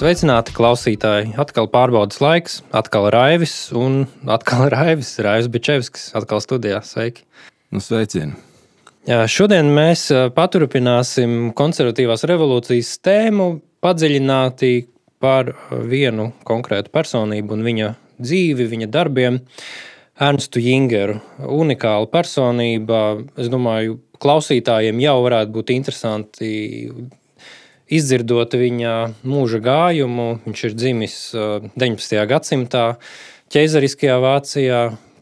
Sveicināti klausītāji, atkal pārbaudas laiks, atkal Raivis un atkal Raivis Bičevskis, atkal studijā. Sveiki! Sveicieni! Šodien mēs paturpināsim konservatīvās revolūcijas tēmu, padziļināti par vienu konkrētu personību un viņa dzīvi, viņa darbiem. Ernstu Jingeru, unikāla personība. Es domāju, klausītājiem jau varētu būt interesanti izdzirdot viņa mūža gājumu. Viņš ir dzimis 19. gadsimtā ķeizariskajā Vācijā,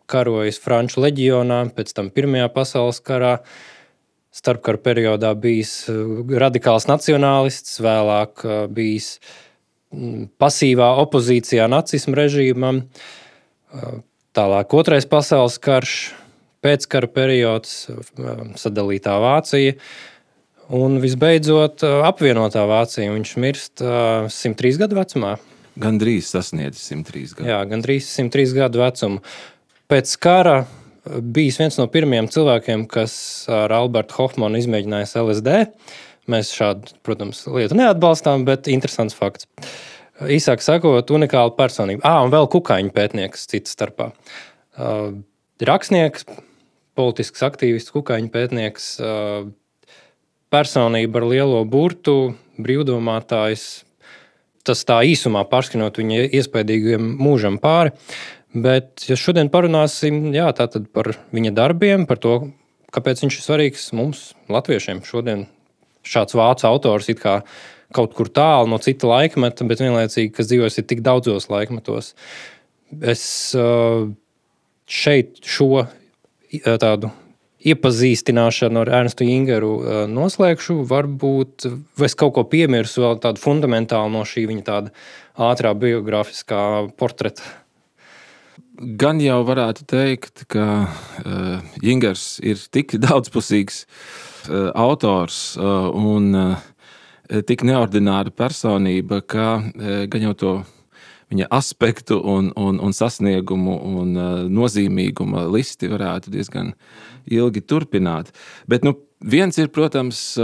karojis Franču leģionā, pēc tam Pirmajā pasaules karā. Starpkara periodā bijis radikāls nacionālists, vēlāk bijis pasīvā opozīcijā nacismu režīmam. Tālāk Otrais pasaules karš, pēckara periods, sadalītā Vācija. Un visbeidzot, apvienotā Vācija. Viņš mirst 103 gadu vecumā. Gandrīz sasniedz 103 gadu. Jā, gandrīz 103 gadu vecumu. Pēc kara bijis viens no pirmajiem cilvēkiem, kas ar Albertu Hofmanu izmēģinājis LSD. Mēs šādu, protams, lietu neatbalstām, bet interesants fakts. Īsāk sakot, unikāla personība. Un vēl kukaiņu pētnieks cits starpā. Rakstnieks, politisks aktīvists, kukaiņu pētnieks, personība ar lielo burtu, brīvdomātājs. Tas tā īsumā pārskinot viņa iespaidīgiem mūžam pāri. Bet ja šodien parunāsim tātad par viņa darbiem, par to, kāpēc viņš ir svarīgs mums, latviešiem. Šodien šāds vācu autors it kā kaut kur tālu no cita laikmeta, bet vienlaicīgi, kas dzīvojas ir tik daudzos laikmetos. Es šeit šo tādu iepazīstināšanu ar Ernstu Jingeru noslēgšu. Varbūt es kaut ko piemirsu vēl tādu fundamentālu no šī viņa tāda ātrā biogrāfiskā portreta. Gan jau varētu teikt, ka Jingers ir tik daudzpusīgs autors un tik neordināra personība, ka gan jau to viņa aspektu un sasniegumu un nozīmīguma listi varētu diezgan ilgi turpināt. Bet viens ir, protams,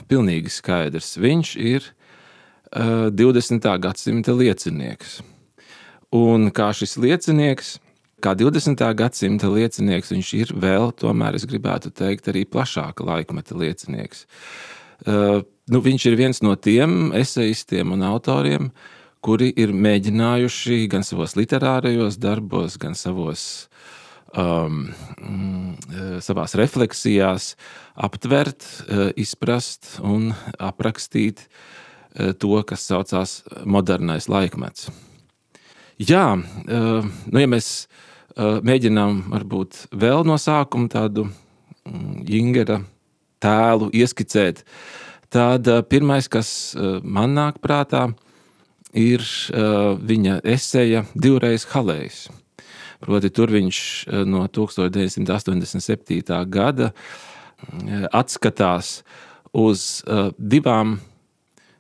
pilnīgi skaidrs. Viņš ir 20. gadsimta liecinieks. Un kā šis liecinieks, kā 20. gadsimta liecinieks, viņš ir vēl, tomēr es gribētu teikt, arī plašāka laikmeta liecinieks. Viņš ir viens no tiem esejistiem un autoriem, kuri ir mēģinājuši gan savos literārajos darbos, gan savās refleksijās aptvert, izprast un aprakstīt to, kas saucās modernais laikmets. Ja mēs mēģinām varbūt vēl no sākuma tādu Jingera tēlu ieskicēt, tad pirmais, kas man nāk prātā, ir viņa eseja Divreiz Halejs. Proti tur viņš no 1987. gada atskatās uz divām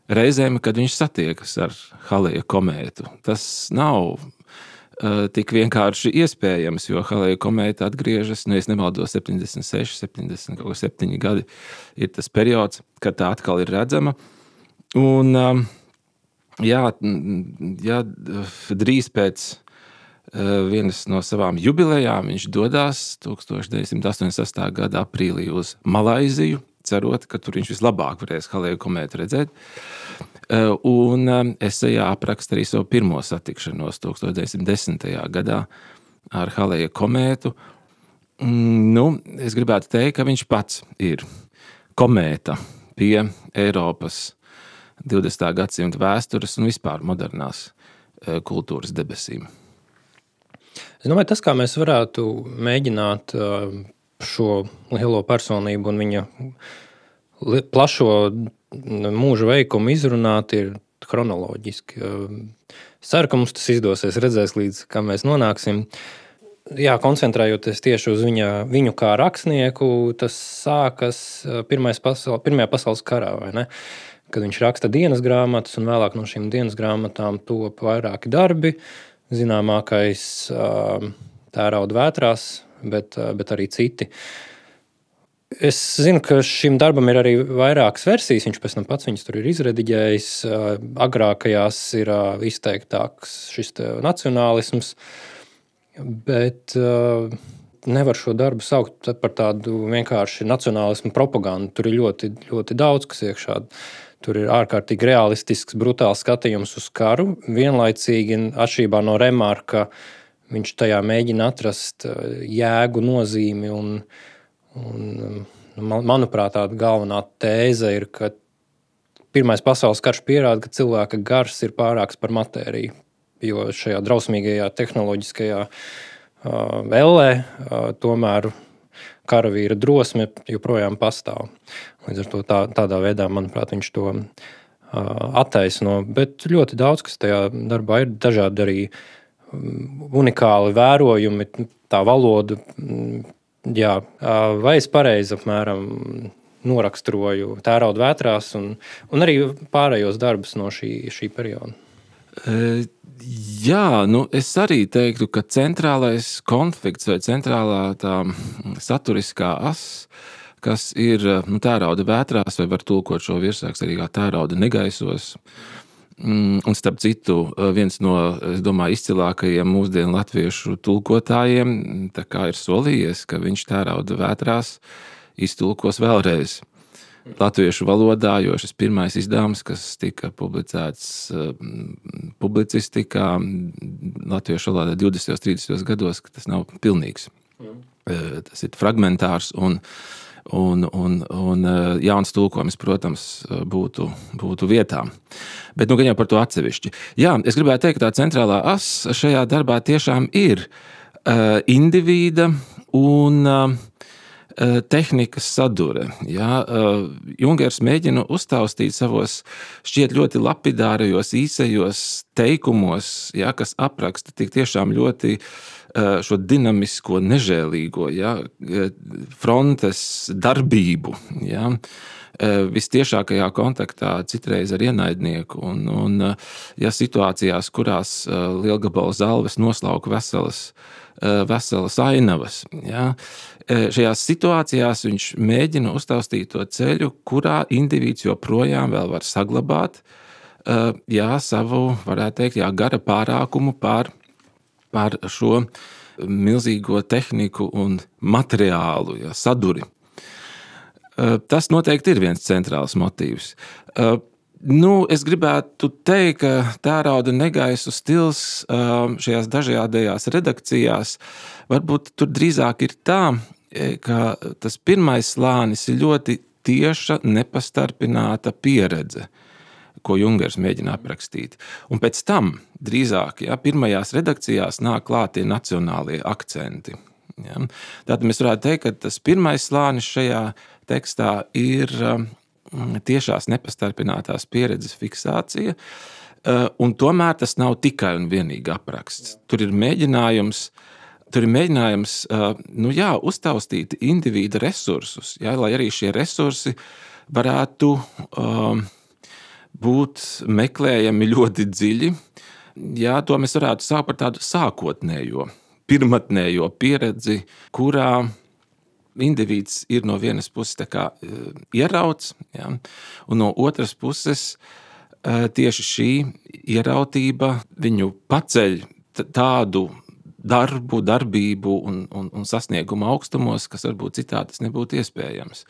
reizēm, kad viņš satiekas ar Haleja komētu. Tas nav tik vienkārši iespējams, jo Haleja komēta atgriežas, es nemaldos, 76, 77 gadi ir tas periods, kad tā atkal ir redzama. Un drīz pēc vienas no savām jubilejām viņš dodās 1988. gada aprīlī uz Malaiziju, cerot, ka tur viņš vislabāk varēs Haleja komētu redzēt. Un esejā apraksta arī savu pirmo satikšanos 1910. gadā ar Haleja komētu. Es gribētu teikt, ka viņš pats ir komēta pie Eiropas 20. gadsimta vēstures un vispār modernās kultūras debesīm. Es domāju, tas, kā mēs varētu mēģināt šo lielo personību un viņa plašo mūža veikumu izrunāt, ir chronoloģiski. Es ceru, ka mums tas izdosies, redzēs līdz kā mēs nonāksim. Koncentrējoties tieši uz viņu kā rakstnieku, tas sākas Pirmajā pasaules karā, vai ne? Kad viņš raksta dienas grāmatas un vēlāk no šīm dienas grāmatām top vairāki darbi. Zināmākais Tērauda vētrās, bet arī citi. Es zinu, ka šim darbam ir arī vairākas versijas. Viņš pēc tam pats viņus tur ir izrediģējis. Agrākajās ir izteiktāks šis nacionālisms, bet nevar šo darbu saukt par tādu vienkārši nacionālismu propagandu. Tur ir ļoti, ļoti daudz, kas iekšā. Tur ir ārkārtīgi realistisks, brutāls skatījums uz karu. Vienlaicīgi, atšķirībā no Remarka, viņš tajā mēģina atrast jēgu, nozīmi un manuprāt, tāda galvenā tēze ir, ka Pirmais pasaules karš pierāda, ka cilvēka gars ir pārāks par matēriju, jo šajā drausmīgajā tehnoloģiskajā ellē tomēr karavīra drosme joprojām pastāv. Līdz ar to tādā veidā, manuprāt, viņš to attaisno. Bet ļoti daudz, kas tajā darbā ir, dažādi arī unikāli vērojumi, tā valoda. Jā, vai es pareizi apmēram noraksturoju Tērauda vētrās un arī pārējos darbus no šī perioda? Jā, es arī teiktu, ka centrālais konflikts vai centrālā tā saturiskā as, kas ir Tērauda vētrās, vai var tulkot šo virsrakstu arī kā Tērauda negaisos. Un starp citu, viens no, es domāju, izcilākajiem mūsdienu latviešu tulkotājiem tā kā ir solījies, ka viņš Tērauda vētrās iztulkos vēlreiz latviešu valodā, jo šis pirmais izdevums, kas tika publicēts publicistikā latviešu valodā 20. 30. gados, ka tas nav pilnīgs. Tas ir fragmentārs un jauns tulkojums, protams, būtu vietā. Bet gan jau par to atsevišķi. Jā, es gribētu teikt, ka tā centrālā as šajā darbā tiešām ir indivīda un tehnikas sadure. Jā, Jungers mēģina uztaustīt savos šķiet ļoti lapidārajos, īsajos teikumos, jā, kas apraksta tik tiešām ļoti šo dinamisko, nežēlīgo, ja, frontes darbību, ja, vistiešākajā kontaktā citreiz ar ienaidnieku un ja, situācijās, kurās lielgabala zalves noslauka veselas ainavas. Ja. Šajās situācijās viņš mēģina uztaustīt to ceļu, kurā indivīds joprojām vēl var saglabāt savu, varētu teikt, gara pārākumu pār šo milzīgo tehniku un materiālu, saduri. Tas noteikti ir viens centrāls motīvs. Es gribētu teikt, ka Tērauda negaisu stils šajās dažādajās redakcijās varbūt tur drīzāk ir tā, ka tas pirmais slānis ir ļoti tieša, nepastarpināta pieredze, ko Jungers mēģina aprakstīt. Un pēc tam drīzāk, pirmajās redakcijās nāk klāt tie nacionālie akcenti. Ja. Tātad mēs varētu teikt, ka tas pirmais slānis šajā tekstā ir tiešās nepastarpinātās pieredzes fiksācija, un tomēr tas nav tikai un vienīgi apraksts. Tur ir mēģinājums uztaustīt individa resursus, lai arī šie resursi varētu būt meklējami ļoti dziļi. Jā, to mēs varētu saukt par tādu sākotnējo, pirmatnējo pieredzi, kurā indivīds ir no vienas puses tā kā ierauts, ja, un no otras puses tieši šī ierautība viņu paceļ tādu darbību un sasniegumu augstumos, kas varbūt citādi tas nebūtu iespējams.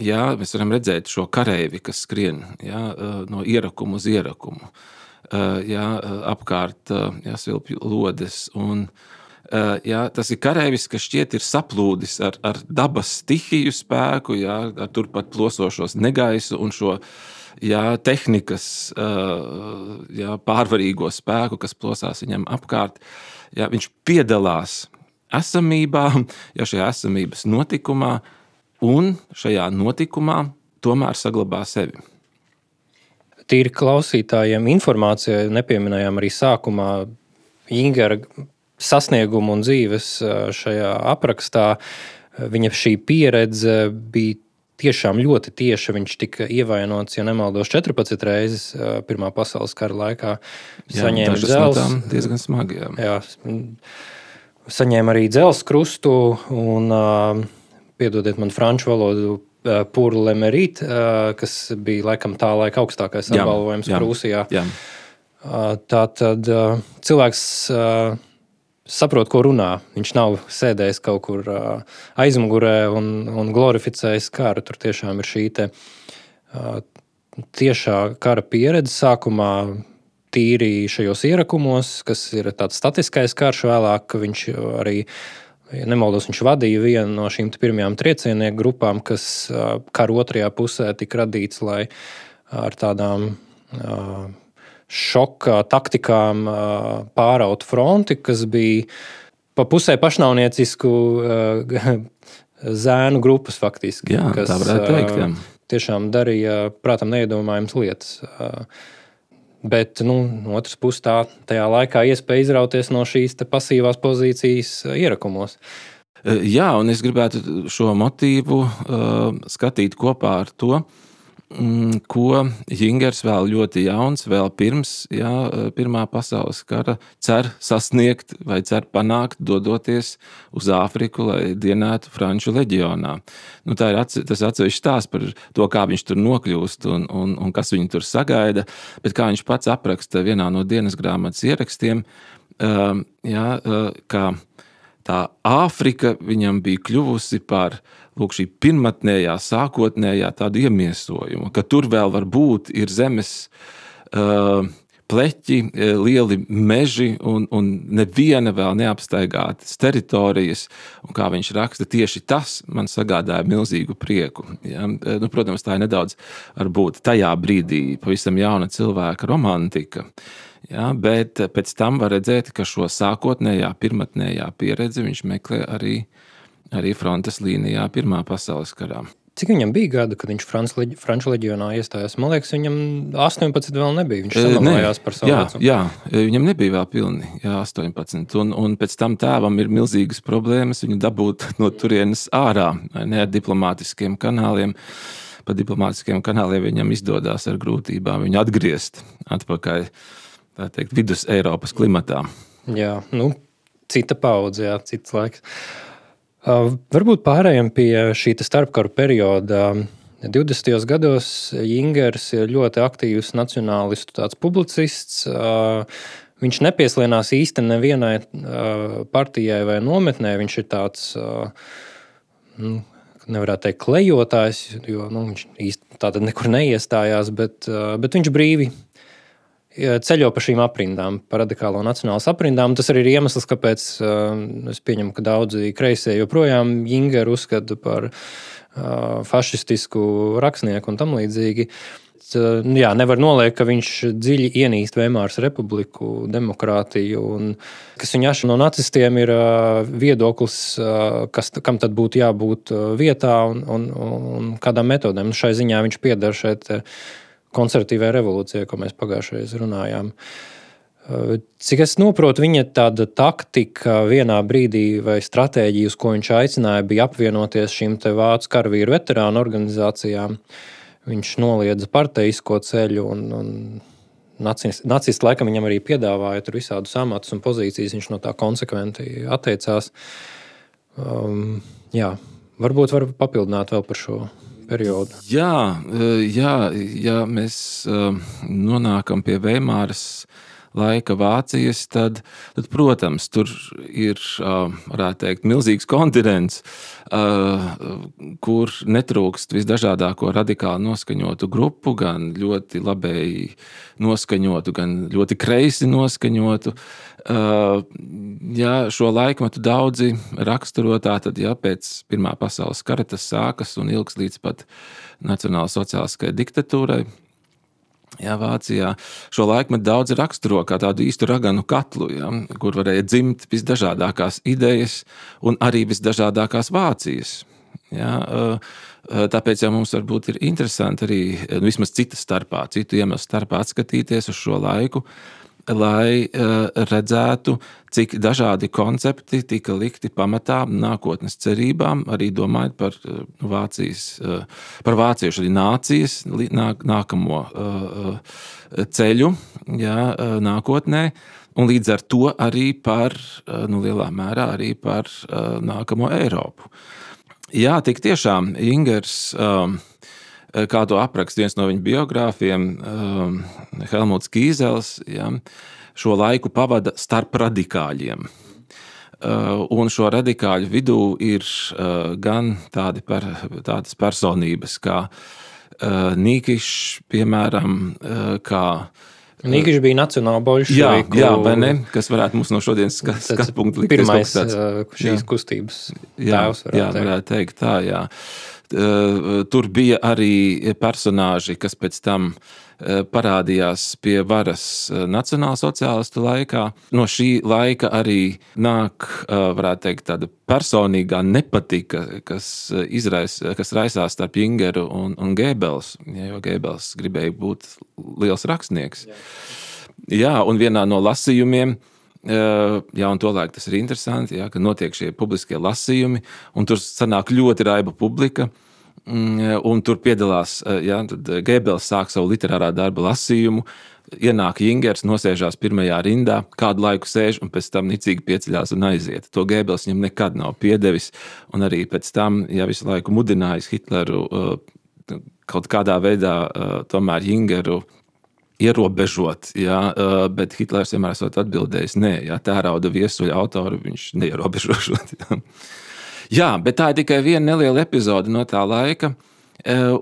Jā, mēs varam redzēt šo kareivi, kas skrien no ierakuma uz ierakumu. Apkārt svilpju lodes. Un, tas ir kareivis, kas šķiet ir saplūdis ar dabas stihiju spēku, ar turpat plosošos negaisu un šo tehnikas pārvarīgo spēku, kas plosās viņam apkārt. Viņš piedalās esamībā, šajā esamības notikumā, un šajā notikumā tomēr saglabā sevi. Tīri klausītājiem informācijai nepieminējām arī sākumā Jungera sasniegumu un dzīves šajā aprakstā. Viņa šī pieredze bija tiešām ļoti tieša. Viņš tika ievainots, ja nemaldos, 14 reizes Pirmā pasaules kara laikā. Saņēma dzelzs. Diezgan smagi, jā. Saņēma arī dzelzs krustu un piedodiet man franču valodu, pour le mérite, kas bija laikam tā laika augstākais apbalvojums Prūsijā. Jā. Tātad cilvēks saprot, ko runā. Viņš nav sēdējis kaut kur aizmugurē un glorificējis karu. Tur tiešām ir šī tiešā kara pieredze sākumā tīri šajos ierakumos, kas ir tāds statiskais karš vēlāk, ka viņš arī, ja nemaldos, viņš vadīja vienu no šīm pirmajām triecienieku grupām, kas kara otrajā pusē tika radīts, lai ar tādām šoka taktikām pārautu fronti, kas bija pa pusē pašnāvniecisku zēnu grupas faktiski. Jā, kas tā varētu teikt, jā. Tiešām darīja, prātam, neiedomājams lietas. Bet, otrs puses tajā laikā iespēja izrauties no šīs pasīvās pozīcijas ierakumos. Jā, un es gribētu šo motīvu skatīt kopā ar to, ko Jingers vēl ļoti jauns, vēl pirms Pirmā pasaules kara cer sasniegt vai cer panākt, dodoties uz Āfriku, lai dienētu Franču leģionā. Tas atsevišķs stāsts par to, kā viņš tur nokļūst un kas viņu tur sagaida, bet kā viņš pats apraksta vienā no dienas grāmatas ierakstiem, kā tā Āfrika viņam bija kļuvusi par šī pirmatnējā, sākotnējā tādu iemiesojumu, ka tur vēl var būt ir zemes pleķi, lieli meži un neviena vēl neapstaigātas teritorijas, un kā viņš raksta, tieši tas man sagādāja milzīgu prieku. Ja? Protams, tā ir nedaudz varbūt tajā brīdī pavisam jauna cilvēka romantika, ja? Bet pēc tam var redzēt, ka šo sākotnējā, pirmatnējā pieredzi viņš meklē arī frontes līnijā Pirmā pasaules karā. Cik viņam bija gadu, kad viņš Franču leģionā iestājās? Man liekas, viņam 18 vēl nebija. Viņš samalājās par savu vecumu. Jā, viņam nebija vēl pilni 18. Un pēc tam tēvam ir milzīgas problēmas viņu dabūt no turienes ārā, ne ar diplomātiskiem kanāliem. Pa diplomātiskiem kanāliem viņam izdodās ar grūtībām viņu atgriezt atpakaļ, tā teikt, vidus Eiropas klimatā. Jā, cita paudze, cits laiks. Varbūt pārējām pie šī starpkaru perioda. 20. gados Jingers ir ļoti aktīvs nacionālistu tāds publicists. Viņš nepieslēnās īsti nevienai partijai vai nometnē. Viņš ir tāds, nevarētu teikt, klejotājs, jo viņš īsti tātad nekur neiestājās, bet viņš brīvi ceļo pa šīm aprindām, pa radikālo nacionālas aprindām. Tas arī ir iemesls, kāpēc es pieņemu, ka daudzi kreisie joprojām Jingeru uzskata par fašistisku rakstnieku un tam līdzīgi. Jā, nevar noliekt, ka viņš dziļi ienīst Veimāras republiku, demokrātiju, un kas viņa atšķir no nacistiem ir viedoklis, kam tad būtu jābūt vietā un kādām metodēm. Šai ziņā viņš pieder šeit konservatīvai revolūcijai, ko mēs pagājušajā runājām. Cik es noprotu, viņa tāda taktika vienā brīdī vai stratēģija, uz ko viņš aicināja, bija apvienoties šīm vācu karavīru veterānu organizācijām. Viņš noliedza parteisko ceļu un nacisti laikam viņam arī piedāvāja tur visādus amatus un pozīcijas. Viņš no tā konsekventi atteicās. Varbūt var papildināt vēl par šo periodu. Ja mēs nonākam pie Veimāras laika Vācijas, tad, protams, tur ir, varētu teikt, milzīgs kontinents, kur netrūkst visdažādāko radikāli noskaņotu grupu, gan ļoti labēji noskaņotu, gan ļoti kreisi noskaņotu. Šo laikmetu daudzi raksturo tātad, pēc Pirmā pasaules kara tas sākas un ilgs līdz pat nacionālsociālistiskai diktatūrai. Vācijā šo laikmetu daudzi raksturo kā tādu īstu raganu katlu, kur varēja dzimt visdažādākās idejas un arī visdažādākās Vācijas. Tāpēc mums varbūt ir interesanti arī vismaz citu iemeslu starpā atskatīties uz šo laiku, lai redzētu, cik dažādi koncepti tika likti pamatā nākotnes cerībām, arī domājot par vāciešu arī nācijas nākamo ceļu nākotnē, un līdz ar to arī lielā mērā arī par nākamo Eiropu. Jā, tik tiešām Ingers, kā to apraksta viens no viņa biogrāfiem, Helmuts Kīzels, šo laiku pavada starp radikāļiem. Un šo radikāļu vidū ir gan tādas personības kā Nīkišs, piemēram, kā Nīkišs bija nacionāla boļševiku. Jā, vai ne? Kas varētu mums no šodienas skatu punktu likties. Pirmais šīs kustības tēvs, varētu teikt tā, jā. Tur bija arī personāži, kas pēc tam parādījās pie varas nacionālsociālistu laikā. No šī laika arī nāk, varētu teikt, tāda personīgā nepatika, kas raisās starp Ingeru un Gēbels, jo Gēbels gribēja būt liels rakstnieks. Jā, un vienā no lasījumiem, un tolaik tas ir interesanti, ka notiek šie publiskie lasījumi, un tur sanāk ļoti raiba publika, un tur piedalās, tad Gēbels sāk savu literārā darba lasījumu, ienāk Ingers, nosēžās pirmajā rindā, kādu laiku sēž un pēc tam nicīgi pieceļās un aiziet. To Gēbels viņam nekad nav piedevis, un arī pēc tam, visu laiku mudinājis Hitleru kaut kādā veidā tomēr Ingeru ierobežot, bet Hitlers vienmēr esot atbildējis, nē, tērauda viesuļa autoru viņš neierobežošot. Jā, bet tā ir tikai viena neliela epizode no tā laika,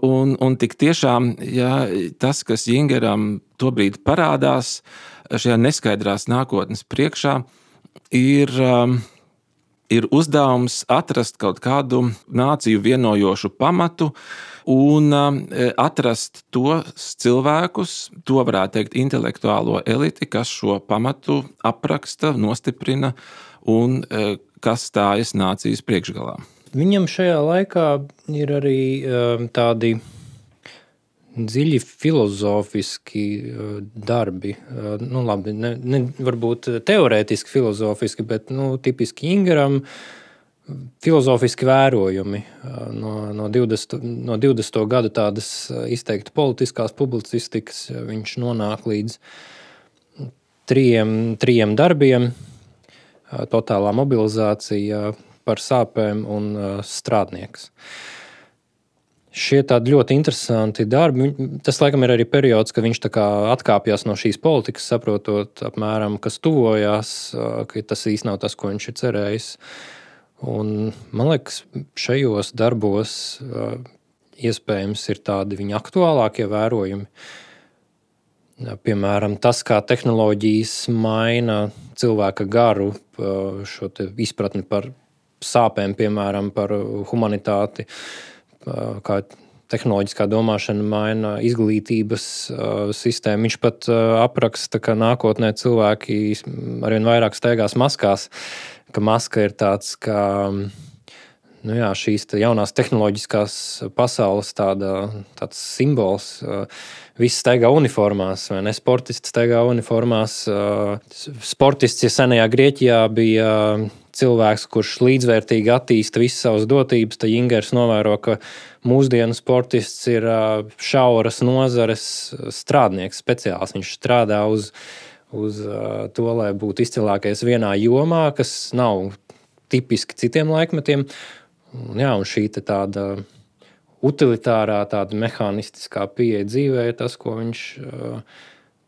un tik tiešām, tas, kas Ingeram tobrīd parādās šajā neskaidrās nākotnes priekšā, ir uzdevums atrast kaut kādu nāciju vienojošu pamatu un atrast tos cilvēkus, to varētu teikt intelektuālo eliti, kas šo pamatu apraksta, nostiprina un kas stājas nācijas priekšgalā. Viņam šajā laikā ir arī tādi dziļi filozofiski darbi. Labi, ne varbūt teorētiski filozofiski, bet tipiski Ingeram filozofiski vērojumi no 20. gadu tādas izteikti politiskās publicistikas. Viņš nonāk līdz trijiem darbiem: Totālā mobilizācija, Par sāpēm un Strādnieks. Šie tādi ļoti interesanti darbi. Tas laikam ir arī periods, kad viņš tā kā atkāpjas no šīs politikas, saprotot apmēram, kas tuvojās, ka tas īsti nav tas, ko viņš ir cerējis. Un man liekas, šajos darbos iespējams ir tādi viņa aktuālākie vērojumi. Piemēram, tas, kā tehnoloģijas maina cilvēka garu, šo te izpratni par sāpēm, piemēram, par humanitāti, kā tehnoloģiskā domāšana maina izglītības sistēmu. Viņš pat apraksta, ka nākotnē cilvēki arvien vairāk staigās maskās, ka maska ir tāds, kā šīs jaunās tehnoloģiskās pasaules tāds simbols. Visi staigā uniformās, vai ne? Sportisti staigā uniformās. Sportists, ja senajā Grieķijā bija cilvēks, kurš līdzvērtīgi attīsta visas savas dotības, tad Ingers novēro, ka mūsdienu sportists ir šauras nozares strādnieks, speciāls. Viņš strādā uz to, lai būtu izcilākais vienā jomā, kas nav tipiski citiem laikmetiem. Un šī tāda utilitārā, tāda mehānistiskā pieeja dzīvē ir tas, ko viņš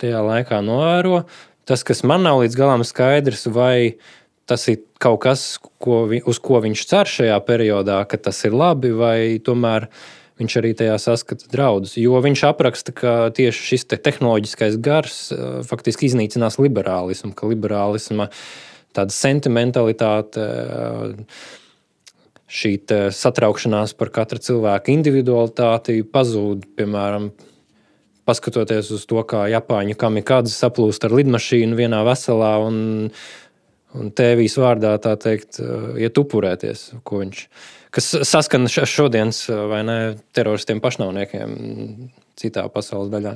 tajā laikā novēro. Tas, kas man nav līdz galam skaidrs, vai tas ir kaut kas, uz ko viņš cer šajā periodā, ka tas ir labi, vai tomēr viņš arī tajā saskata draudus. Jo viņš apraksta, ka tieši šis tehnoloģiskais gars faktiski iznīcinās liberālismu, ka liberālisma tāda sentimentalitāte, šī satraukšanās par katra cilvēka individualitāti pazūd, piemēram, paskatoties uz to, kā Japāņu kamikādze saplūst ar lidmašīnu vienā veselā un tēvijas vārdā, tā teikt, iet upurēties, kas saskan šodienas, vai ne, teroristiem pašnāvniekiem citā pasaules daļā.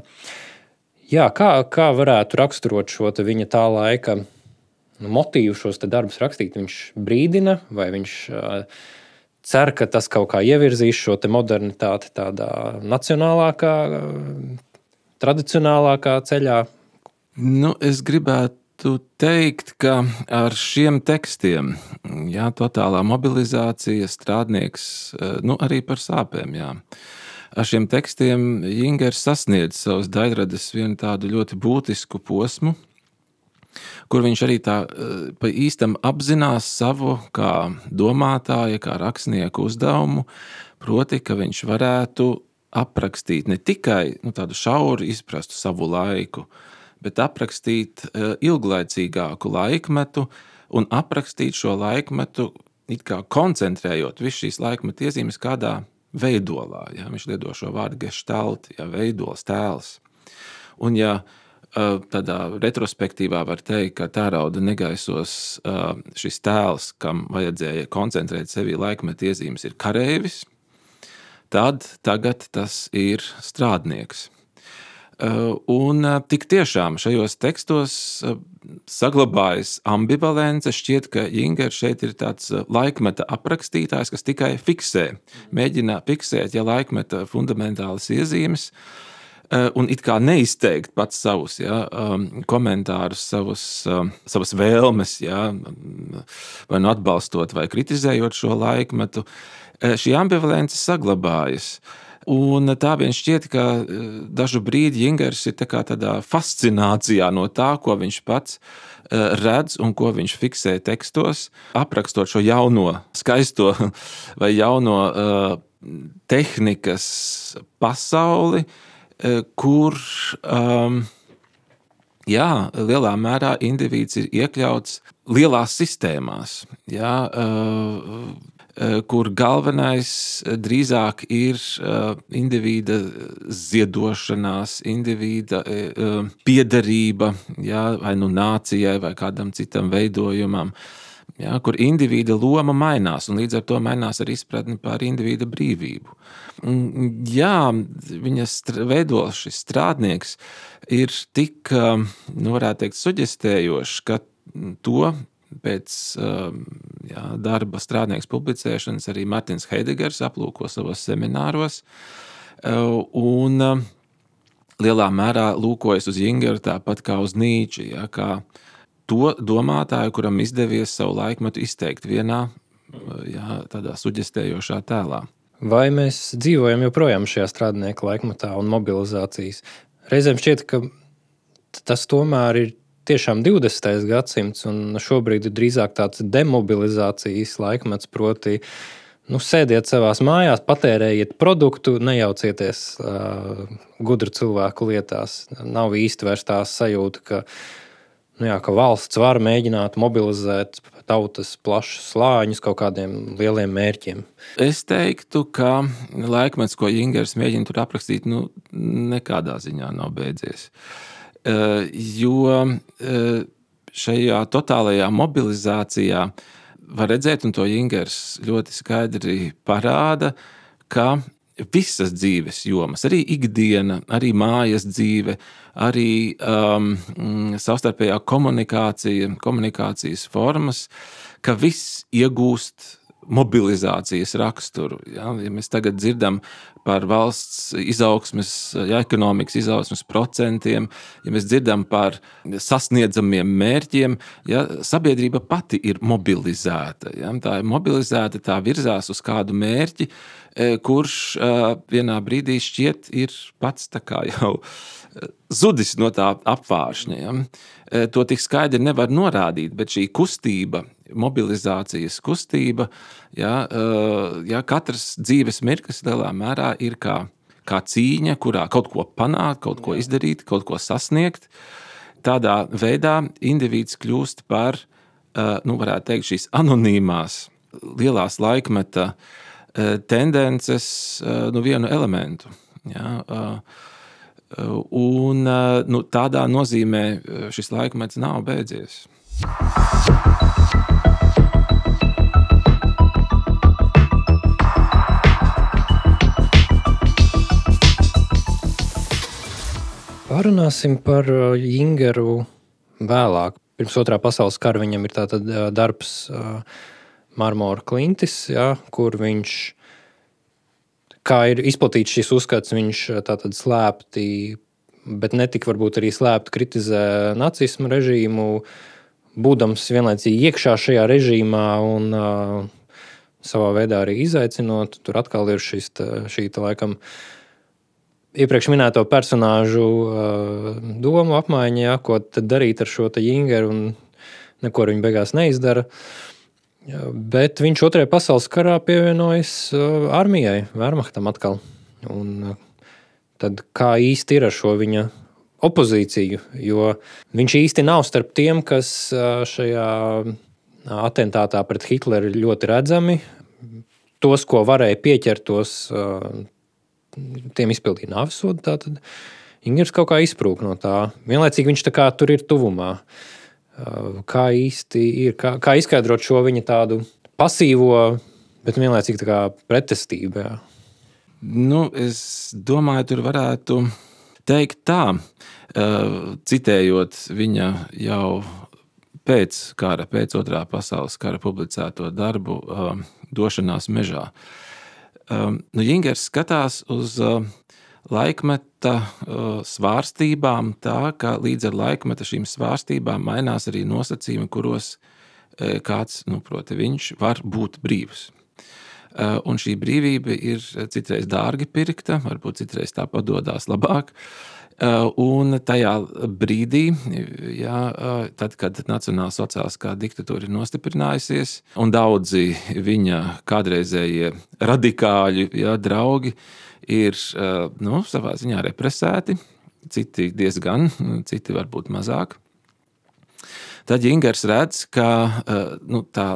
Jā, kā varētu raksturot šo viņa tā laika motīvu šos darbus rakstīt? Viņš brīdina, vai viņš cer, ka tas kaut kā ievirzīs šo modernitāti tādā nacionālākā, tradicionālākā ceļā? Es gribētu varētu teikt, ka ar šiem tekstiem, jā, totālā mobilizācija, strādnieks, arī par sāpēm, jā. Ar šiem tekstiem Jingers sasniedz savas daļradas vienu tādu ļoti būtisku posmu, kur viņš arī tā pa īstam apzinās savu kā domātāja, kā rakstnieku uzdevumu, proti, ka viņš varētu aprakstīt ne tikai tādu šauri izprastu savu laiku, bet aprakstīt ilglaicīgāku laikmetu un aprakstīt šo laikmetu, it kā koncentrējot visu šīs laikmeta iezīmes kādā veidolā. Ja? Viņš lieto šo vārdu gestalt, ja, veidols, tēls. Un ja tādā retrospektīvā var teikt, ka tērauda negaisos šis tēls, kam vajadzēja koncentrēt sevi laikmeta iezīmes, ir kareivis, tad tagad tas ir strādnieks. Un tik tiešām šajos tekstos saglabājas ambivalence. Šķiet, ka Jingers šeit ir tāds laikmeta aprakstītājs, kas tikai fiksē, mēģina fiksēt, ja laikmeta fundamentālas iezīmes, un it kā neizteikt pats savus komentārus, savas vēlmes, vai nu atbalstot vai kritizējot šo laikmetu. Šī ambivalence saglabājas. Un tā vien šķiet, ka dažu brīdi Jingers ir tādā fascinācijā no tā, ko viņš pats redz un ko viņš fiksē tekstos, aprakstot šo jauno, skaisto vai jauno tehnikas pasauli, kur lielā mērā indivīds ir iekļauts lielās sistēmās, kur galvenais drīzāk ir individa ziedošanās, individa piederība, vai nu nācijai, vai kādam citam veidojumam, kur individa loma mainās, un līdz ar to mainās arī izpratni par individa brīvību. Viņa veidols, šis strādnieks, ir tik, varētu teikt, suģestējošs, ka to pēc darba strādnieks publicēšanas arī Martins Heidegers aplūko savos semināros un lielā mērā lūkojas uz Jingeru tāpat kā uz Nīči, kā to domātāju, kuram izdevies savu laikmetu izteikt vienā tādā suģestējošā tēlā. Vai mēs dzīvojam joprojām šajā strādnieka laikmetā un mobilizācijas? Reizēm šķiet, ka tas tomēr ir tiešām 20. gadsimts, un šobrīd ir drīzāk tāds demobilizācijas laikmets, proti, sēdiet savās mājās, patērējiet produktu, nejaucieties gudru cilvēku lietās. Nav īsti vairs tā sajūta, ka valsts var mēģināt mobilizēt tautas plašus slāņus kaut kādiem lieliem mērķiem. Es teiktu, ka laikmets, ko Jingers mēģina tur aprakstīt, nekādā ziņā nav beidzies. Jo šajā totālajā mobilizācijā var redzēt, un to Jingers ļoti skaidri parāda, ka visas dzīves jomas, arī ikdiena, arī mājas dzīve, arī savstarpējā komunikācija, komunikācijas formas, ka viss iegūst mobilizācijas raksturu. Ja mēs tagad dzirdam par valsts izaugsmes, ekonomikas izaugsmes procentiem, ja mēs dzirdam par sasniedzamiem mērķiem, sabiedrība pati ir mobilizēta. Tā ir mobilizēta, tā virzās uz kādu mērķi, kurš vienā brīdī šķiet ir pats tā kā jau zudis no tā apvāršņa. To tik skaidri nevar norādīt, bet šī kustība, mobilizācijas kustība, katrs dzīves mirklis lielā mērā ir kā cīņa, kurā kaut ko panākt, kaut ko izdarīt, kaut ko sasniegt. Tādā veidā indivīds kļūst par, varētu teikt, šīs anonīmās lielās laikmeta tendences vienu elementu. Un tādā nozīmē šis laikmets nav beidzies. Parunāsim par Jingeru vēlāk. Pirms otrā pasaules kara viņam ir tātad darbs Marmora klintis, kur viņš, kā ir izplatīts šis uzskats, viņš tātad slēpti bet netik varbūt arī slēpt kritizē nacismu režīmu, būdams vienlaicīgi iekšā šajā režīmā un savā veidā arī izaicinot. Tur atkal ir šī laikam iepriekš minēto personāžu domu apmaiņa, ja, ko tad darīt ar šo Jingeru, un neko viņa beigās neizdara. Bet viņš Otrajā pasaules karā pievienojas armijai, Wehrmachtam atkal. Un tad kā īsti ir ar šo viņa opozīciju, jo viņš īsti nav starp tiem, kas šajā atentātā pret Hitleru ļoti redzami. Tos, ko varēja pieķert, tiem izpildīja nāvessodu. Tātad Ingers kaut kā izprūk no tā. Vienlaicīgi viņš tā kā tur ir tuvumā. Kā īsti ir, kā izskaidrot šo viņa tādu pasīvo, bet vienlaicīgi tā kā pretestību. Jā. Nu, es domāju, tur varētu teikt tā, citējot viņa jau pēc Otrā pasaules kara publicēto darbu Došanās mežā. Jingers skatās uz laikmeta svārstībām tā, ka līdz ar laikmeta šīm svārstībām mainās arī nosacījumi, kuros kāds, proti viņš, var būt brīvs. Un šī brīvība ir citreiz dārgi pirkta, varbūt citreiz tā padodās labāk. Un tajā brīdī, tad, kad nacionālsociāliskā diktatūra ir nostiprinājusies, un daudzi viņa kādreizējie radikāļi, draugi ir savā ziņā represēti, citi diezgan, citi varbūt mazāk. Tad Jingers redz, ka tā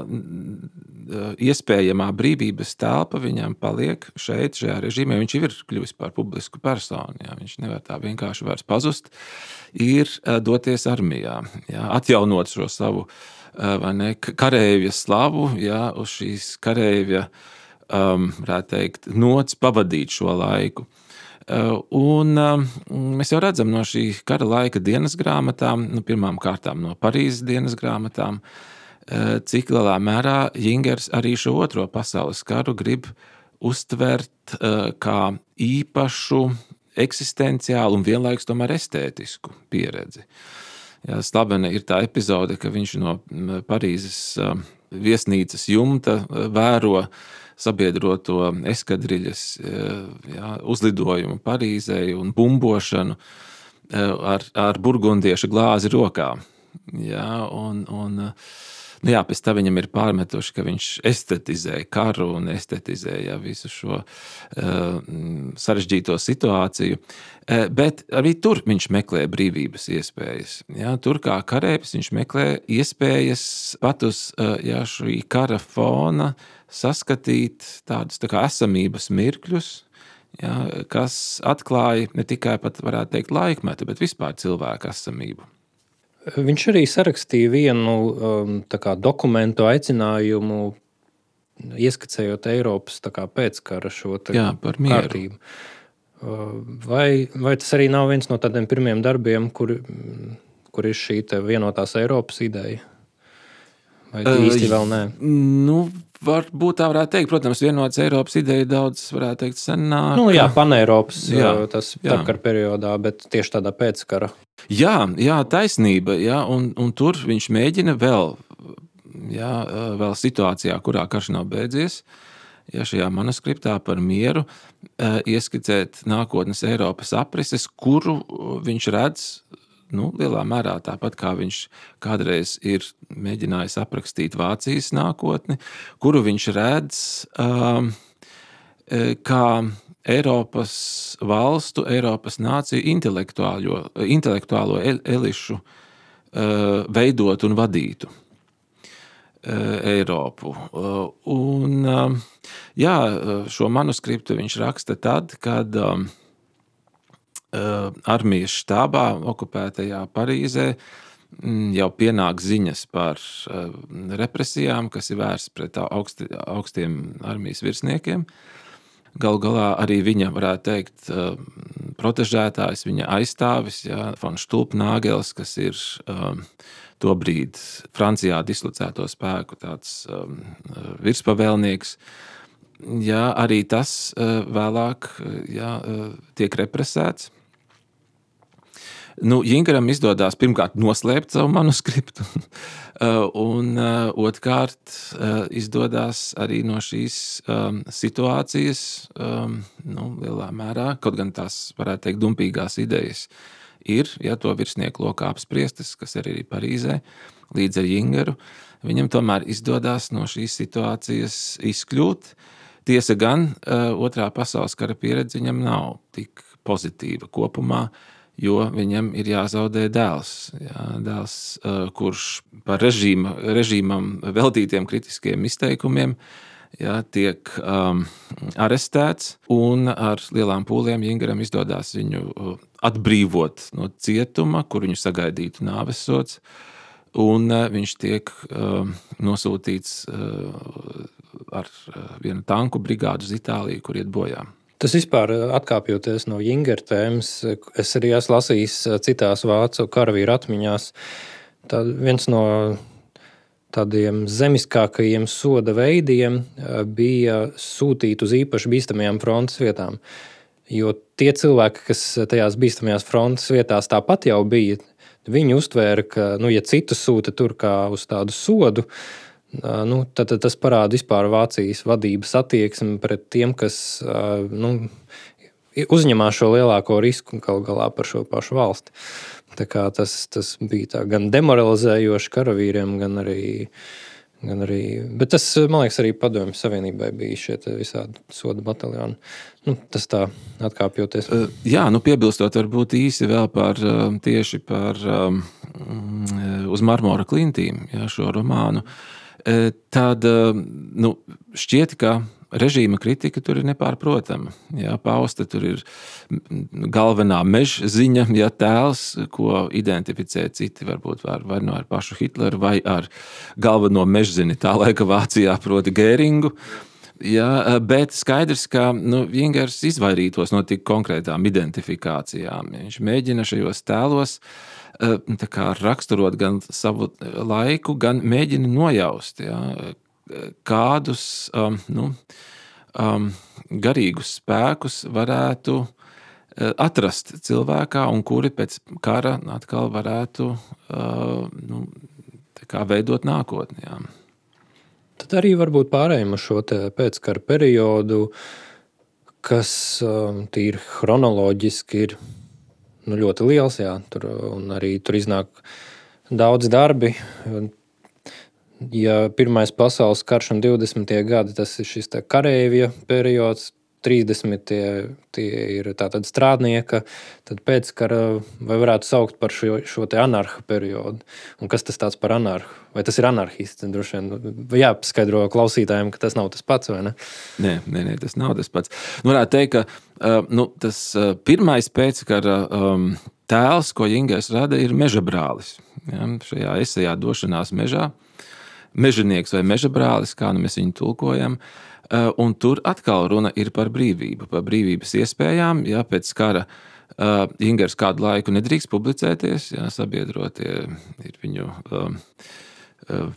iespējamā brīvības telpa viņam paliek šajā režīmē. Viņš ir kļuvis par publisku personu. Viņš nevar tā vienkārši vairs pazust. Ir doties armijā, atjaunot šo savu kareivja slavu, uz šīs kareivja, varētu teikt, nots pavadīt šo laiku. Un mēs jau redzam no šī kara laika dienas grāmatām, pirmām kārtām no Parīzes dienas grāmatām, cik lielā mērā Jingers arī šo Otro pasaules karu grib uztvert kā īpašu, eksistenciālu un vienlaikus tomēr estētisku pieredzi. Slavena ir tā epizode, ka viņš no Parīzes viesnīcas jumta vēro sabiedroto eskadriļas uzlidojumu Parīzei un bumbošanu ar burgundieša glāzi rokā. Pēc tam viņam ir pārmetuši, ka viņš estetizē karu un estetizē visu šo sarežģīto situāciju. Bet arī tur viņš meklē brīvības iespējas. Tur kā kareivs viņš meklē iespējas pat uz šī kara fona saskatīt tādus tā kā esamības mirkļus, kas atklāja ne tikai pat, varētu teikt, laikmetu, bet vispār cilvēku esamību. Viņš arī sarakstīja vienu dokumentu aicinājumu, ieskicējot Eiropas pēckara šo par mieru. Kārtību. Vai tas arī nav viens no tādiem pirmiem darbiem, kur ir šī vienotās Eiropas ideja? Vai īsti vēl nē? Varbūt tā varētu teikt. Protams, vienotas Eiropas ideja daudz, varētu teikt, senāk. Paneiropas, tas starpkara periodā, bet tieši tādā pēckara. Jā, taisnība, un tur viņš mēģina vēl situācijā, kurā karš nav beidzies, šajā manuskriptā par mieru, ieskicēt nākotnes Eiropas aprises, kuru viņš redz, lielā mērā tāpat kā viņš kādreiz ir mēģinājis aprakstīt Vācijas nākotni, kuru viņš redz kā Eiropas valstu, Eiropas nāciju intelektuālo elišu veidot un vadītu Eiropu. Šo manuskriptu viņš raksta tad, kad armijas štābā okupētajā Parīzē jau pienāk ziņas par represijām, kas ir vērstas pret augstiem armijas virsniekiem. Galu galā arī viņa, varētu teikt, protežētājs, viņa aizstāvis, von Stulpnagels, kas ir tobrīd Francijā dislocēto spēku tāds virspavēlnieks. Arī tas vēlāk tiek represēts. Jingaram izdodas pirmkārt noslēpt savu manuskriptu, un otrkārt izdodas arī no šīs situācijas, lielā mērā, kaut gan tās, varētu teikt, dumpīgās idejas ir, to virsnieku lokā apspriestas, kas arī Parīzē, līdz ar Jingaru, viņam tomēr izdodas no šīs situācijas izkļūt. Tiesa gan, otrā pasaules kara pieredze viņam nav tik pozitīva kopumā, jo viņam ir jāzaudē dēls. Dēls, kurš par režīmam veltītiem kritiskiem izteikumiem tiek arestēts, un ar lielām pūlēm Jingaram izdodas viņu atbrīvot no cietuma, kur viņu sagaidītu nāvessods, un viņš tiek nosūtīts ar vienu tanku brigādu uz Itāliju, kur iet bojā. Tas vispār atkāpjoties no Jingara tēmas, es arī esmu lasījis citās vācu karavīru atmiņās. Viens no tādiem zemiskākajiem soda veidiem bija sūtīt uz īpaši bīstamajām frontes vietām. Jo tie cilvēki, kas tajās bīstamajās frontes vietās tāpat jau bija, viņi uztvēra, ka, ja citus sūta tur kā uz tādu sodu, tad tas parāda vispār Vācijas vadības attieksmi pret tiem, kas uzņemās šo lielāko risku galu galā par šo pašu valsti. Tā kā tas bija gan demoralizējoši karavīriem, gan arī, bet tas, man liekas, arī Padomju Savienībai bija šie visādi soda bataljoni. Tas tā atkāpjoties. Piebilstot varbūt īsi vēl tieši par Uz marmora klintīm, šo romānu, tad šķiet, ka režīma kritika tur ir nepārprotama. Pausta tur ir galvenā mežziņa, tēls, ko identificē citi, varbūt vai ar pašu Hitleru, vai ar galveno mežzini tā laika Vācijā, proti Gēringu. Bet skaidrs, ka Jingars izvairītos no tik konkrētām identifikācijām. Viņš mēģina šajos tēlos raksturot gan savu laiku, gan mēģina nojaust, kādus garīgus spēkus varētu atrast cilvēkā un kuri pēc kara atkal varētu veidot nākotni. Tad arī varbūt pārējiem uz šo pēckara periodu, kas tīri chronoloģiski ir ļoti liels, un arī tur iznāk daudz darbi. Ja Pirmais pasaules karš un 20. gadi, tas ir šis kareivja periods, 30. tie ir tātad strādnieka, tad pēckara vai varētu saukt par šo anarha periodu. Un kas tas tāds par anarhu? Vai tas ir anarhists? Droši vien jāpaskaidro klausītājiem, ka tas nav tas pats, vai ne? Nē, tas nav tas pats. Varētu teikt, ka tas pirmais pēckara tēls, ko Jingers rada, ir mežabrālis. Šajā esejā Došanās mežā. Mežanieks vai mežabrālis, kā mēs viņu tulkojam. Un tur atkal runa ir par brīvību, par brīvības iespējām. Pēc kara Jingers kādu laiku nedrīkst publicēties, sabiedrotie ir viņu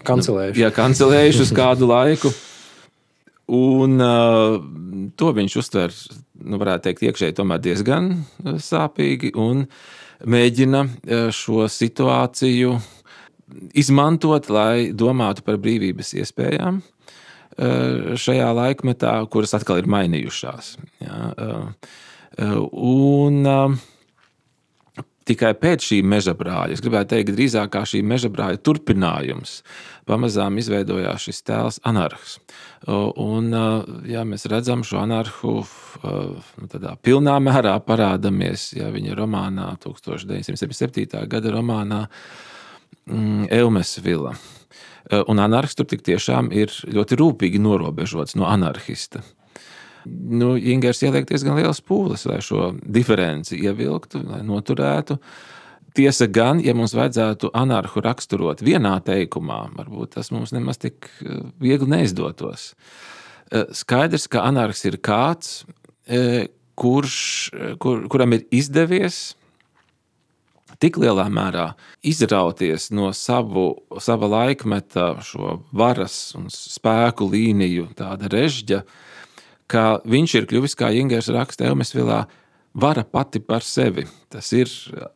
kancelējuši uz kādu laiku. Un to viņš uztver, varētu teikt, iekšēji tomēr diezgan sāpīgi un mēģina šo situāciju izmantot, lai domātu par brīvības iespējām šajā laikmetā, kuras atkal ir mainījušās. Un tikai pēc šī mežabrāļa, es gribētu teikt, drīzāk kā šī mežabrāļa turpinājums, pamazām izveidojās šis tēls anarhs. Un mēs redzam šo anarhu tādā pilnā mērā parādamies, viņa romānā, 1977. gada romānā Eumes vila. Un anarhists tur tik tiešām ir ļoti rūpīgi norobežots no anarhista. Jingers ieliek diezgan liels pūles, lai šo diferenci ievilktu, lai noturētu. Tiesa gan, ja mums vajadzētu anarhu raksturot vienā teikumā, varbūt tas mums nemaz tik viegli neizdotos. Skaidrs, ka anarhs ir kāds, kuram ir izdevies tik lielā mērā izrauties no sava laikmeta šo varas un spēku līniju tāda režģa, ka viņš ir kļuvis, kā Jingers raksta Eumes vilā, vara pati par sevi. Tas ir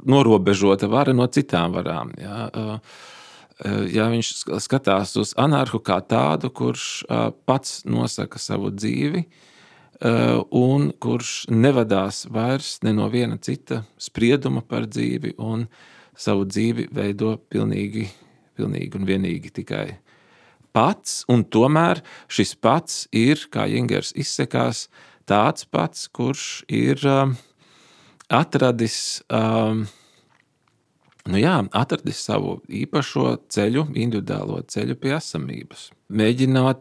norobežota vara no citām varām. Ja viņš skatās uz anarhu kā tādu, kurš pats nosaka savu dzīvi un kurš nevadās vairs ne no viena cita sprieduma par dzīvi un savu dzīvi veido pilnīgi un vienīgi tikai pats, un tomēr šis pats ir, kā Jingers izsekās, tāds pats, kurš ir atradis savu īpašo ceļu, individuālo ceļu pie esamības. Mēģināt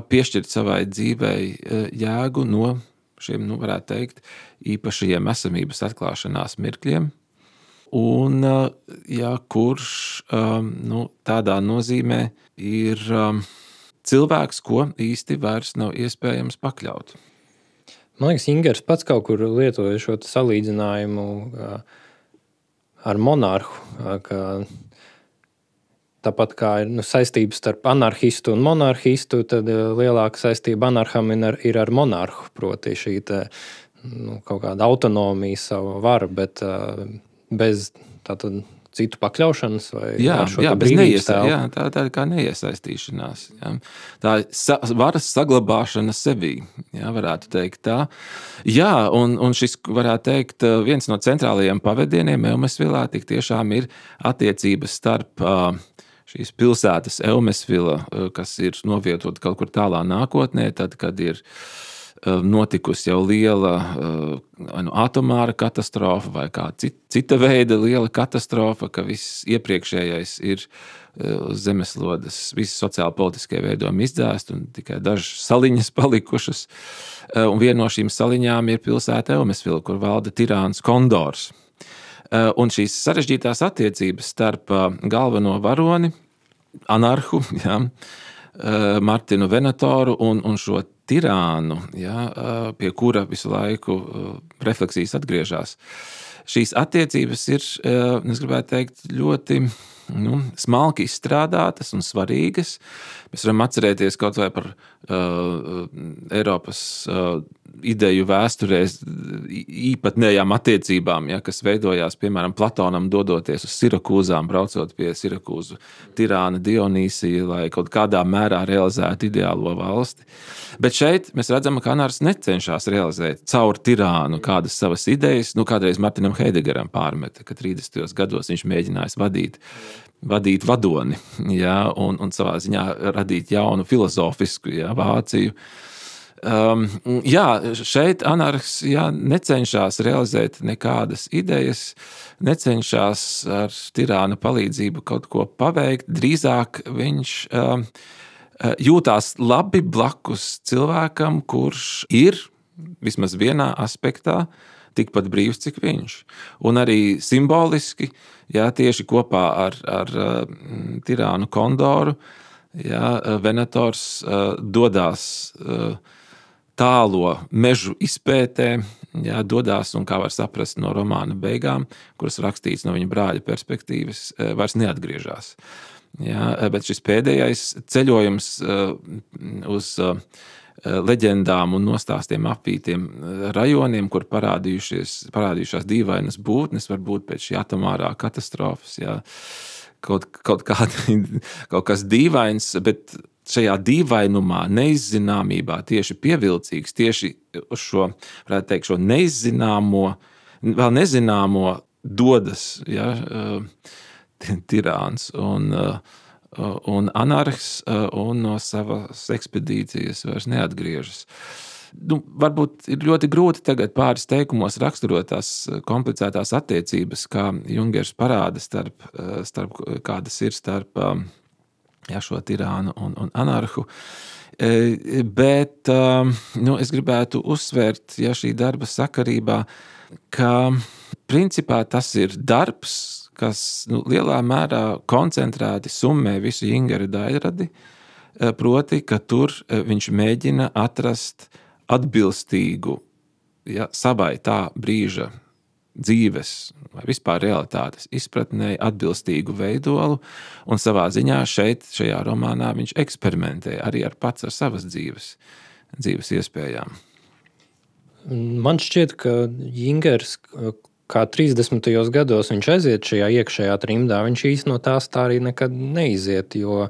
piešķirt savai dzīvei jēgu no šiem, varētu teikt, īpašajiem esamības atklāšanās mirkļiem, un kurš tādā nozīmē ir cilvēks, ko īsti vairs nav iespējams pakļaut. Man liekas, Jingers pats kaut kur lietoja šo salīdzinājumu ar monarhu, ka tāpat kā ir saistības starp anarhistu un monarhistu, tad lielāka saistība anarham ir ar monarhu, proti šī kaut kāda autonomija, savu varu, bet bez tātad citu pakļaušanas vai ar šo brīvības tēlu. Tā ir kā neiesaistīšanās. Tā ir varas saglabāšana sevī, varētu teikt tā. Un šis, varētu teikt, viens no centrālajiem pavadieniem Eumesvilā tik tiešām ir attiecības starp šīs pilsētas Eumesvila, kas ir novietota kaut kur tālā nākotnē, tad, kad ir notikusi jau liela atomāra katastrofa vai kā cita veida liela katastrofa, ka viss iepriekšējais ir uz zemeslodes, visi sociāli politiskie veidojumi izdzēsti un tikai dažas saliņas palikušas. Un viena no šīm saliņām ir pilsēta Eumesvila, kur valda tirāns Kondors. Un šīs sarežģītās attiecības starp galveno varoni, anarhu, Martinu Venatoru un šo tirānu, pie kura visu laiku refleksijas atgriežās. Šīs attiecības ir, es gribētu teikt, ļoti smalki izstrādātas un svarīgas. Mēs varam atcerēties kaut vai par Eiropas ideju vēsturēs īpatnējām attiecībām, kas veidojās, piemēram, Platonam dodoties uz Sirakūzām, braucot pie Sirakūzu tirāna Dionīsija, lai kaut kādā mērā realizētu ideālo valsti. Bet šeit mēs redzam, ka anarhs necenšas realizēt caur tirānu kādas savas idejas. Kādreiz Martinam Heidegaram pārmeta, ka 30. gados viņš mēģinājis vadīt vadoni, un savā ziņā radīt jaunu filozofisku Vāciju. Šeit anarhs necenšas realizēt nekādas idejas, necenšas ar tirāna palīdzību kaut ko paveikt. Drīzāk viņš jūtās labi blakus cilvēkam, kurš ir vismaz vienā aspektā tikpat brīvs, cik viņš. Un arī simboliski, tieši kopā ar tirānu Kondoru, Venators dodās tālo mežu izpētē, dodās, un kā var saprast no romāna beigām, kuras rakstīts no viņa brāļa perspektīvas, vairs neatgriežas. Bet šis pēdējais ceļojums uz leģendām un nostāstiem apvītiem rajoniem, kur parādījušās dīvainas būtnes, varbūt pēc šī atomārā katastrofas, kaut kas dīvains, bet šajā dīvainumā, neizzināmībā tieši pievilcīgs, tieši uz šo, varētu teikt, šo vēl nezināmo dodas, tirāns un anarhs, un no savas ekspedīcijas vairs neatgriežas. Varbūt ir ļoti grūti tagad pāris teikumos raksturot tās komplicētās attiecības, kā Jungers parāda starp kādas ir starp šo tirānu un anarhu. Bet es gribētu uzsvērt, šī darba sakarībā, ka principā tas ir darbs, kas lielā mērā koncentrēti summē visu Jingera daļradi, proti, ka tur viņš mēģina atrast atbilstīgu savai tā brīža dzīves vai vispār realitātes izpratnē atbilstīgu veidolu, un savā ziņā šajā romānā viņš eksperimentē arī ar savas dzīves iespējām. Man šķiet, ka Jingers, kā 30. gados viņš aiziet šajā iekšējā trimdā, viņš īsti no tās tā arī nekad neiziet, jo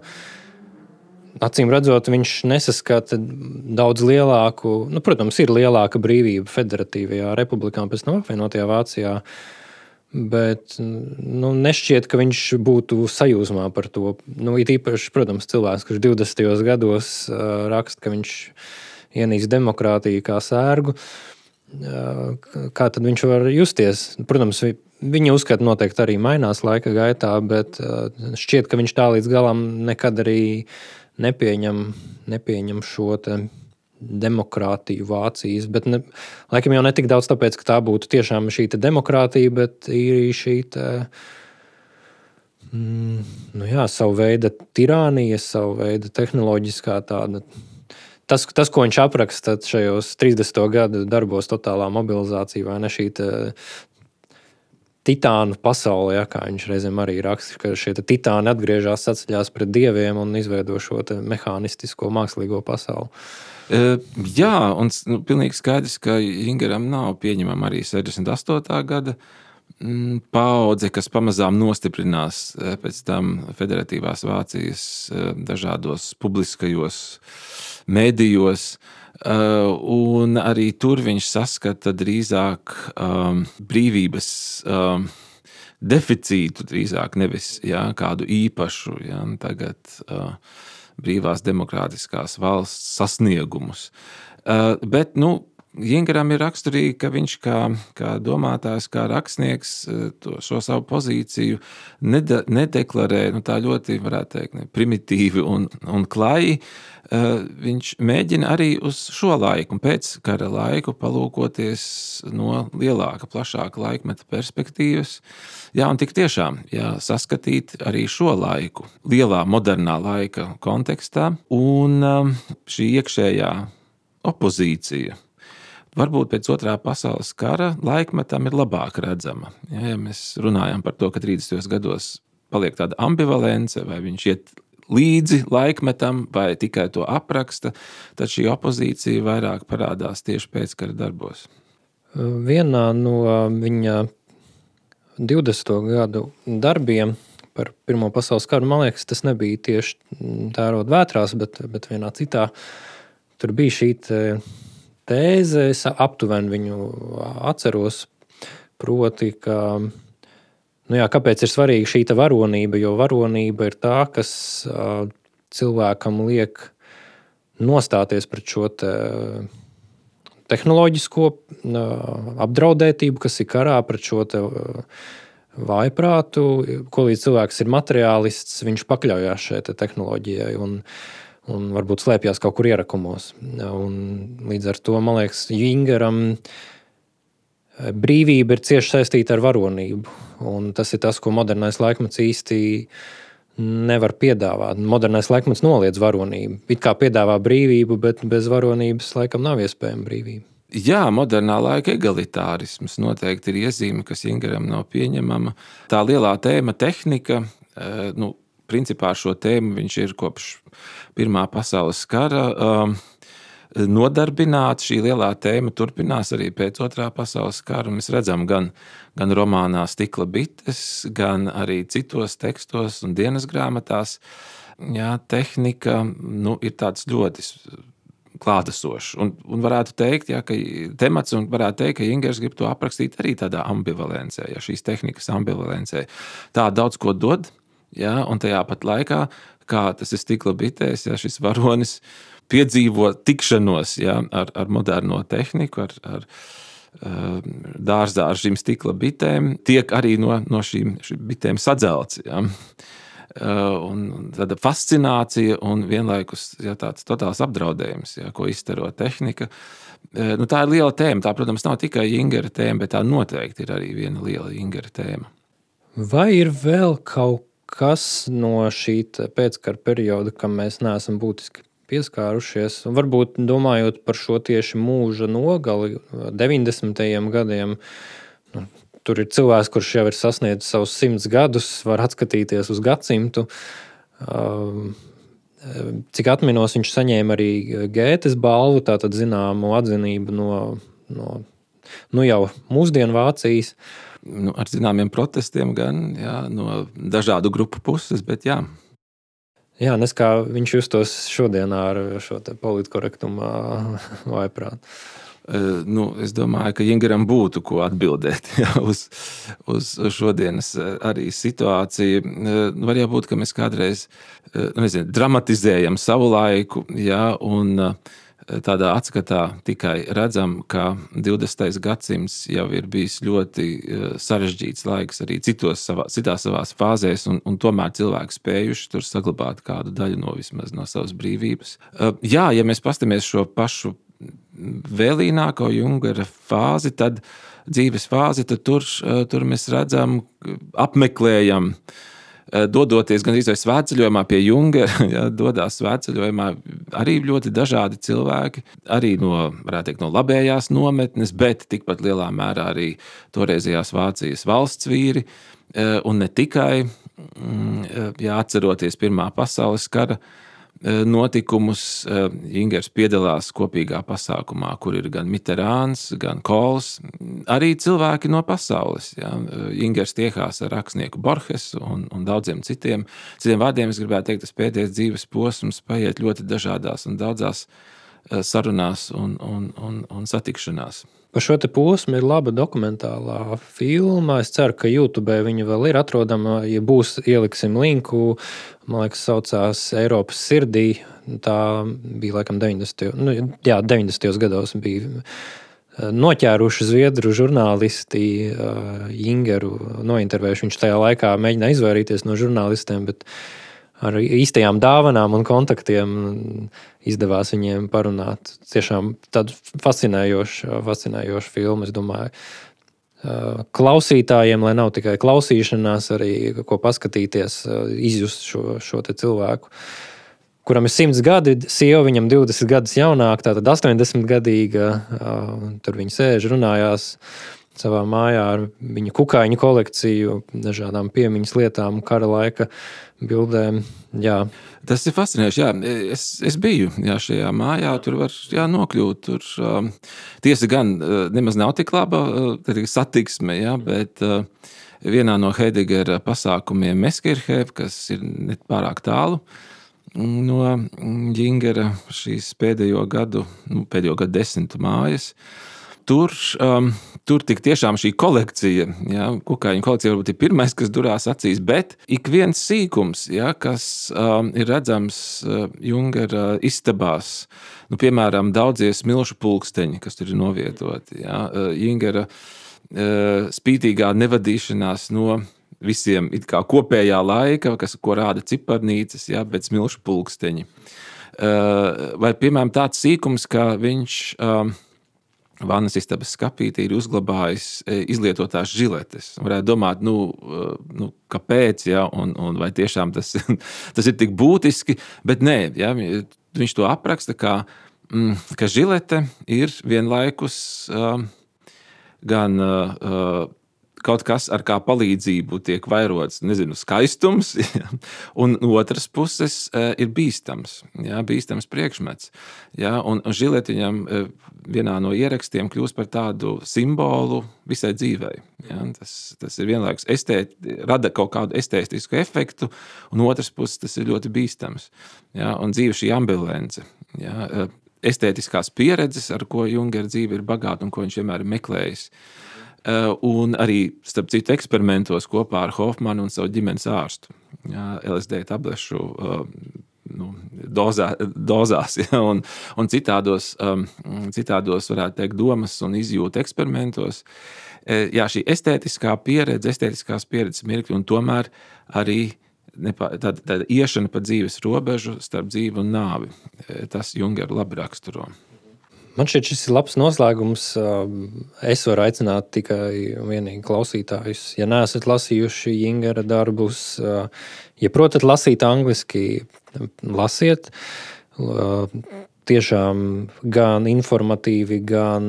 acīm redzot, viņš nesaskata daudz lielāku, protams, ir lielāka brīvība Federatīvajā republikā un pēc tam apvienotajā Vācijā, bet nešķiet, ka viņš būtu sajūsmā par to. It īpaši, protams, cilvēks, kurš 20. gados raksta, ka viņš ienīst demokrātiju kā sērgu, kā tad viņš var justies? Protams, viņa uzskata noteikti arī mainās laika gaitā, bet šķiet, ka viņš tā līdz galam nekad arī nepieņem šo te demokrātiju Vācijas, bet laikam jau netik daudz tāpēc, ka tā būtu tiešām šī te demokrātija, bet ir šī te, savu veidu tirānija, savu veidu tehnoloģiskā tāda. Tas, ko viņš apraksta šajos 30. gadu darbos totālā mobilizācija, vai ne šī titānu pasaulē, kā viņš reizēm arī raksta, ka šie titāni atgriežas, saceļās pret dieviem un izveido šo mehānistisko mākslīgo pasauli. Jā, un pilnīgi skaidrs, ka Jingeram nav pieņemama arī 68. gada paudze, kas pamazām nostiprinās pēc tam Federatīvās Vācijas dažādos publiskajos medijos, un arī tur viņš saskata drīzāk brīvības deficītu, drīzāk nevis kādu īpašu, tagad brīvās demokrātiskās valsts sasniegumus. Bet, Jingeram ir raksturīgi, ka viņš kā domātājs, kā rakstnieks šo savu pozīciju nedeklarē, tā ļoti, varētu teikt, primitīvi un klaji. Viņš mēģina arī uz šo laiku un pēc kara laiku palūkoties no lielāka, plašāka laikmeta perspektīvas. Un tik tiešām saskatīt arī šo laiku lielā modernā laika kontekstā, un šī iekšējā opozīcija varbūt pēc Otrā pasaules kara laikmetam ir labāk redzama. Ja mēs runājam par to, ka 30. gados paliek tāda ambivalence, vai viņš iet līdzi laikmetam, vai tikai to apraksta, tad šī opozīcija vairāk parādās tieši pēckara darbos. Vienā no viņa 20. gadu darbiem par Pirmo pasaules karu, man liekas, tas nebija tieši tērot vētrās, bet vienā citā tur bija šī tēze, es aptuveni viņu atceros, proti, ka kāpēc ir svarīga šī varonība, jo varonība ir tā, kas cilvēkam liek nostāties pret šo tehnoloģisko apdraudētību, kas ir karā, pret šo vājprātu, ko līdz cilvēks ir materiālists, viņš pakļaujās šai tehnoloģijai un varbūt slēpjās kaut kur ierakumos. Un līdz ar to, man liekas, Jingeram brīvība ir cieši saistīta ar varonību. Un tas ir tas, ko modernais laikmets īsti nevar piedāvāt. Modernais laikmets noliedz varonību. It kā piedāvā brīvību, bet bez varonības laikam nav iespējama brīvība. Jā, modernā laika egalitārisms noteikti ir iezīme, kas Jingeram nav pieņemama. Tā lielā tēma tehnika, principā šo tēmu viņš ir kopš Pirmā pasaules kara nodarbināts. Šī lielā tēma turpinās arī pēc Otrā pasaules kara. Mēs redzam gan romānā Stikla bites, gan arī citos tekstos un dienas grāmatās. Tehnika ir tāds ļoti klātesošs. Un varētu teikt, ka temats, un varētu teikt, ka Jingers grib to aprakstīt arī tādā ambivalencē, šīs tehnikas ambivalencē. Tā daudz ko dod, un tajā pat laikā, kā tas ir Stikla bitēs, šis varonis piedzīvo tikšanos ar moderno tehniku, ar dārzā ar šīm stikla bitēm, tiek arī no šīm bitēm sadzelts. Un tāda fascinācija un vienlaikus tāds totāls apdraudējums, ko izstaro tehnika. Tā ir liela tēma. Tā, protams, nav tikai Jingera tēma, bet tā noteikti ir arī viena liela Jingera tēma. Vai ir vēl kaut kas no šī pēckara perioda, kam mēs neesam būtiski pieskārušies? Un varbūt domājot par šo tieši mūža nogali 90. gadiem, tur ir cilvēks, kurš jau ir sasniedzis savus 100 gadus, var atskatīties uz gadsimtu. Cik atminos, viņš saņēma arī Gētes balvu, tātad zināmu atzinību no jau mūsdienu Vācijas. Ar zināmiem protestiem gan, jā, no dažādu grupu puses, bet jā. Jā, nes kā viņš justos šodienā ar šo te politkorektumā vaiprāt. Es domāju, ka Jingeram būtu ko atbildēt uz šodienas arī situāciju. Var jau būt, ka mēs kādreiz dramatizējam savu laiku, jā, un tādā atskatā tikai redzam, ka 20. gadsimts jau ir bijis ļoti sarežģīts laiks arī citās savās fāzēs, un tomēr cilvēki spējuši tur saglabāt kādu daļu vismaz no savas brīvības. Jā, ja mēs pastamies šo pašu vēlīnāko Jungera fāzi, tad dzīves fāzi, tad tur mēs redzam, apmeklējam, dodoties gan izvēs svētceļojumā pie Jungera, ja, dodās svētceļojumā arī ļoti dažādi cilvēki, arī varētu teikt, no labējās nometnes, bet tikpat lielā mērā arī toreizējās Vācijas valsts vīri, un ne tikai, ja atceroties Pirmā pasaules kara notikumus, Jingers piedalās kopīgā pasākumā, kur ir gan Mitterāns, gan Kohls, arī cilvēki no pasaules. Ja. Jingers tiekās ar rakstnieku Borgesu un daudziem citiem. Citiem vārdiem es gribētu teikt, tas pēdējais dzīves posms paiet ļoti dažādās un daudzās sarunās un satikšanās. Par šo te posmu ir laba dokumentālā filma. Es ceru, ka YouTube viņa vēl ir atrodama. Ja būs, ieliksim linku. Man liekas, saucās Eiropas sirdī. Tā bija laikam 90. gados bija noķēruši zviedru žurnālisti Jingeru nointervējuši. Viņš tajā laikā mēģināja izvairīties no žurnālistiem, bet ar īstajām dāvanām un kontaktiem izdevās viņiem parunāt. Tiešām tādu fascinējošu filmu, es domāju, klausītājiem, lai nav tikai klausīšanās, arī ko paskatīties, izjust šo te cilvēku, kuram ir 100 gadi, sieva viņam 20 gadus jaunāk, tātad 80-gadīga, tur viņi sēž, runājās savā mājā ar viņa kukaiņu kolekciju, dažādām piemiņas lietām, kara laika bildēm. Jā. Tas ir fascinējoši. Jā. Es biju šajā mājā, tur var nokļūt. Tur tiesa gan nemaz nav tik laba satiksme, bet vienā no Heidegera pasākumiem Meskirhē, kas ir ne pārāk tālu no Jingera šīs pēdējo gadu desmitu mājas, Tur tik tiešām šī kolekcija, kukaiņu kolekcija varbūt ir pirmais, kas durās acīs, bet ik viens sīkums, kas ir redzams Jungera istabās, piemēram, daudzie smilšu pulksteņi, kas tur ir novietoti, Jingera spītīgā nevadīšanās no visiem it kā kopējā laika, ko rāda ciparnīcas, bet smilšu pulksteņi. Vai, piemēram, tāds sīkums, ka viņš vannas istabas skapītī ir uzglabājis izlietotās žiletes. Varētu domāt, kāpēc, un vai tiešām tas ir tik būtiski, bet nē, viņš to apraksta, ka žilete ir vienlaikus gan kaut kas, ar kā palīdzību tiek vairots, skaistums, un otras puses ir bīstams priekšmets. Un žileti viņam vienā no ierakstiem kļūst par tādu simbolu visai dzīvei. Tas ir vienlaikus rada kaut kādu estētisku efektu, un otras puses tas ir ļoti bīstams. Un dzīve šī ambivalence. Estētiskās pieredzes, ar ko Jungera dzīve ir bagāta un ko viņš vienmēr ir meklējis. Un arī, starp citu, eksperimentos kopā ar Hofmanu un savu ģimenes ārstu. LSD tablešu dozās un citādos, varētu teikt, domas un izjūta eksperimentos. Šī estētiskās pieredzes mirkļi un tomēr arī tāda iešana pa dzīves robežu starp dzīvi un nāvi. Tas Jungeru labi raksturo. Man šķiet, šis ir labs noslēgums. Es varu aicināt tikai vienīgi klausītājus. Ja neesat lasījuši Jingera darbus, ja protat lasīt angliski, lasiet. Tiešām gan informatīvi, gan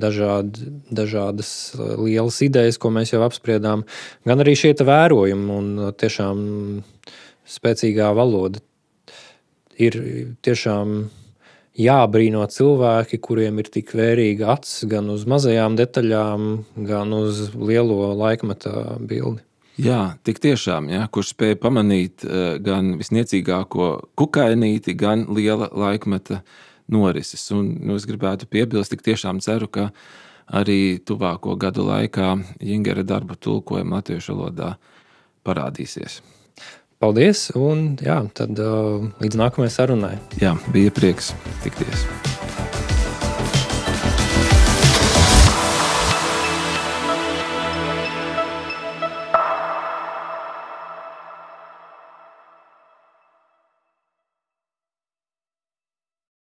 dažādas lielas idejas, ko mēs jau apspriedām, gan arī šie vērojumi un tiešām spēcīgā valoda ir tiešām jābrīno cilvēki, kuriem ir tik vērīga acs gan uz mazajām detaļām, gan uz lielo laikmeta bildi. Jā, tik tiešām, ja, kurš spēja pamanīt gan visniecīgāko kukainīti, gan liela laikmeta norises. Un es gribētu piebilst, tik tiešām ceru, ka arī tuvāko gadu laikā Jingera darbu tulkojuma latviešu valodā parādīsies. Paldies, un jā, tad līdz nākamajai sarunai. Jā, bija prieks tikties.